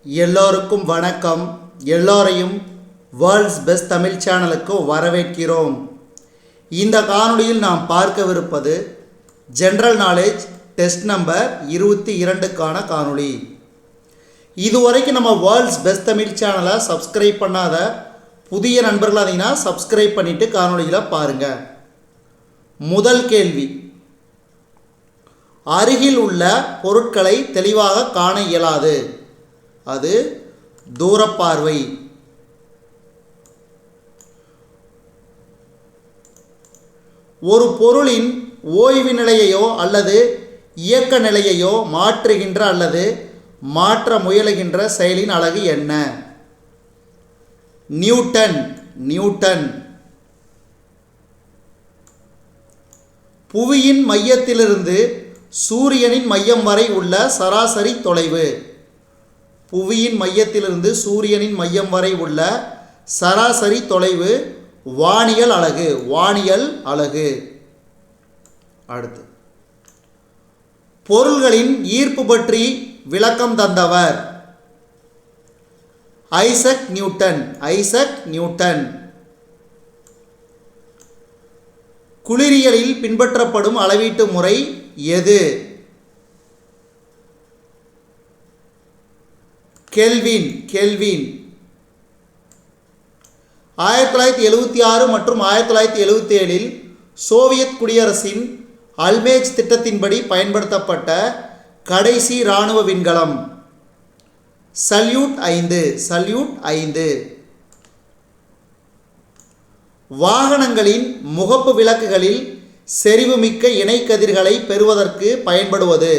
எல்லோருக்கும் வணக்கம். எல்லோரையும் வேர்ல்ட்ஸ் பெஸ்ட் தமிழ் சேனலுக்கு வரவேற்கிறோம். இந்த காணொளியில் நாம் பார்க்கவிருப்பது ஜெனரல் நாலேஜ் டெஸ்ட் நம்பர் 22க்கான காணொளி. இதுவரைக்கும் நம்ம வேர்ல்ட்ஸ் பெஸ்ட் தமிழ் சேனலை சப்ஸ்கிரைப் பண்ணாத புதிய நண்பர்கள் அதீங்கன்னா சப்ஸ்கிரைப் பண்ணிவிட்டு காணொளிகளை பாருங்கள். முதல் கேள்வி, அருகில் உள்ள பொருட்களை தெளிவாக காண இயலாது. அது தூரப்பார்வை. ஒரு பொருளின் ஓய்வு நிலையையோ அல்லது இயக்க நிலையையோ மாற்றுகின்ற அல்லது மாற்ற முயலுகின்ற செயலின் அலகு என்ன? நியூட்டன். நியூட்டன். புவியின் மையத்திலிருந்து சூரியனின் மையம் வரை உள்ள சராசரி தொலைவு. புவியின் மையத்திலிருந்து சூரியனின் மையம் வரை உள்ள சராசரி தொலைவு வானியல் அலகு. வானியல் அலகு. அடுத்து, பொருள்களின் ஈர்ப்பு பற்றி விளக்கம் தந்தவர் ஐசக் நியூட்டன். Isaac Newton. குளிரியலில் பின்பற்றப்படும் அளவீட்டு முறை எது? கெல்வின். கெல்வின். 1976 மற்றும் 1977 சோவியத் குடியரசின் அல்மேஜ் திட்டத்தின்படி பயன்படுத்தப்பட்ட கடைசி இராணுவ விண்கலம் சல்யூட் 5. சல்யூட் 5. வாகனங்களின் முகப்பு விளக்குகளில் செறிவுமிக்க இணைக்கதிர்களை பெறுவதற்கு பயன்படுவது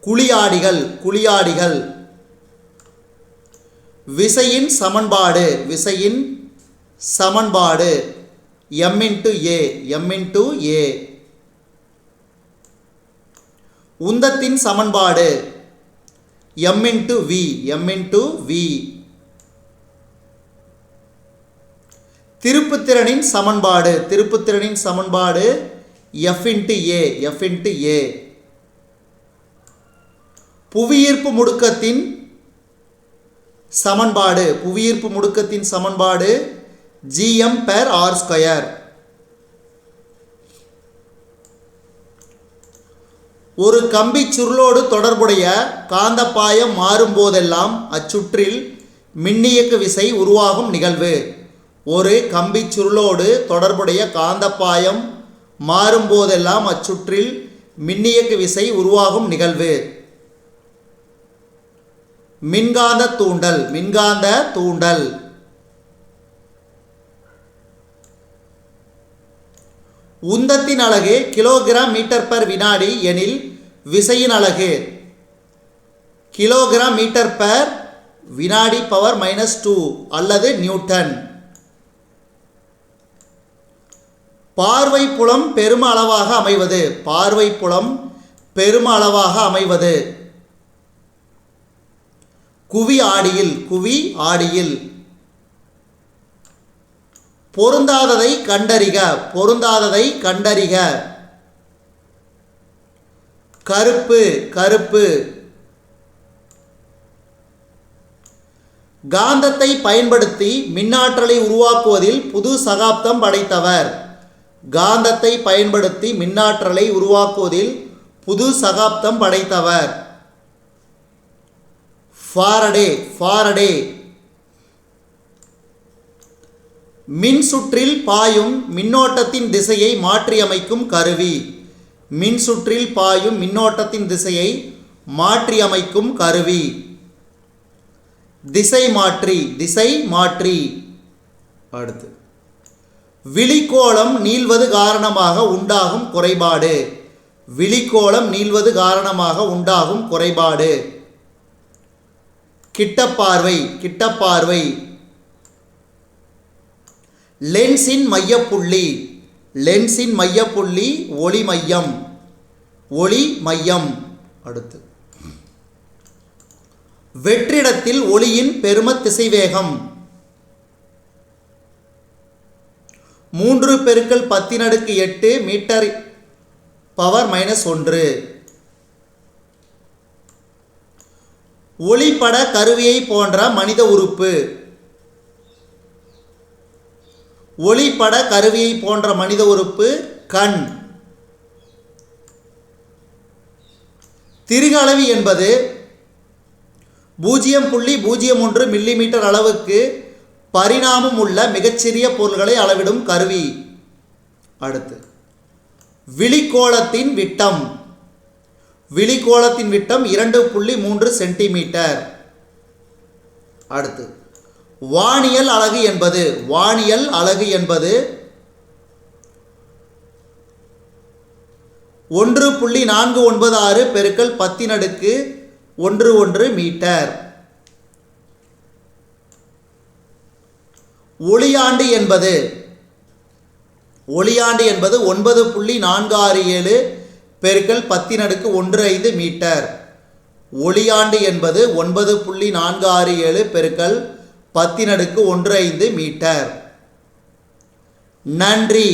குழியாடிகள். குழியாடிகள். விசையின் சமன்பாடு. விசையின் சமன்பாடு m×a. m×a. உந்தத்தின் சமன்பாடு m×v. m×v. திருப்புத்திறனின் சமன்பாடு. திருப்புத்திறனின் சமன்பாடு f×a. f×a. புவியீர்ப்பு முடுக்கத்தின் சமன்பாடு. புவியீர்ப்பு முடுக்கத்தின் சமன்பாடு gm/r². ஒரு கம்பி சுருளோடு தொடர்புடைய காந்தப்பாயம் மாறும்போதெல்லாம் அச்சுற்றில் மின்னியக்கு விசை உருவாகும் நிகழ்வு. ஒரு கம்பி சுருளோடு தொடர்புடைய காந்தப்பாயம் மாறும்போதெல்லாம் அச்சுற்றில் மின்னியக்கு விசை உருவாகும் நிகழ்வு மின்காந்த தூண்டல். மின்காந்த தூண்டல். உந்தத்தின் அலகு கிலோகிராம் மீட்டர் வினாடி எனில் விசையின் அலகு கிலோகிராம் மீட்டர் வினாடி பவர் -2 அல்லது நியூட்டன். பார்வை புலம் பெரும அளவாக அமைவது. பார்வை புலம் பெரும அளவாக அமைவது குவி ஆடியில். குவி ஆடியில். பொருந்தாததை கண்டறிக. பொருந்தாததை கண்டறிக. கருப்பு. கருப்பு. காந்தத்தை பயன்படுத்தி மின்னாற்றலை உருவாக்குவதில் புது சகாப்தம் படைத்தவர். காந்தத்தை பயன்படுத்தி மின்னாற்றலை உருவாக்குவதில் புது சகாப்தம் படைத்தவர் ஃபாரடே. ஃபாரடே. மின் சுற்றில் பாயும் மின்னோட்டத்தின் திசையை மாற்றியமைக்கும் கருவி. மின் சுற்றில் பாயும் மின்னோட்டத்தின் திசையை மாற்றியமைக்கும் கருவி திசை மாற்றி. திசை மாற்றி. அடுத்து, விழிக்கோளம் நீள்வது காரணமாக உண்டாகும் குறைபாடு. விழிக்கோளம் நீள்வது காரணமாக உண்டாகும் குறைபாடு கிட்டப்பார்வை. கிட்டப்பார்வை. லென்ஸின் மையப்புள்ளி. லென்ஸின் மையப்புள்ளி ஒளி மையம். ஒளி மையம். அடுத்து, வெற்றிடத்தில் ஒளியின் பெரும திசைவேகம் 3×10⁸ மீட்டர் பவர் -1. ஒளிப்பட கருவியை போன்ற மனித உறுப்பு. ஒளிப்பட கருவியை போன்ற மனித உறுப்பு கண். திருகு அளவி என்பது 0.01 மில்லிமீட்டர் அளவுக்கு பரிணாமம் உள்ள மிகச்சிறிய பொருள்களை அளவிடும் கருவி. அடுத்து விழிக்கோளத்தின் விட்டம். விழிக்கோளத்தின் விட்டம் 2.3 சென்டிமீட்டர். அடுத்து வானியல் அலகு என்பது. வானியல் அலகு என்பது 1.496 பெருக்கல் 10^11 மீட்டர். ஒளியாண்டு என்பது 9.467 பெருக்கல் 10^15 மீட்டர். ஒளியாண்டு என்பது 9.467 பெருக்கல் 10^15 மீட்டர். நன்றி.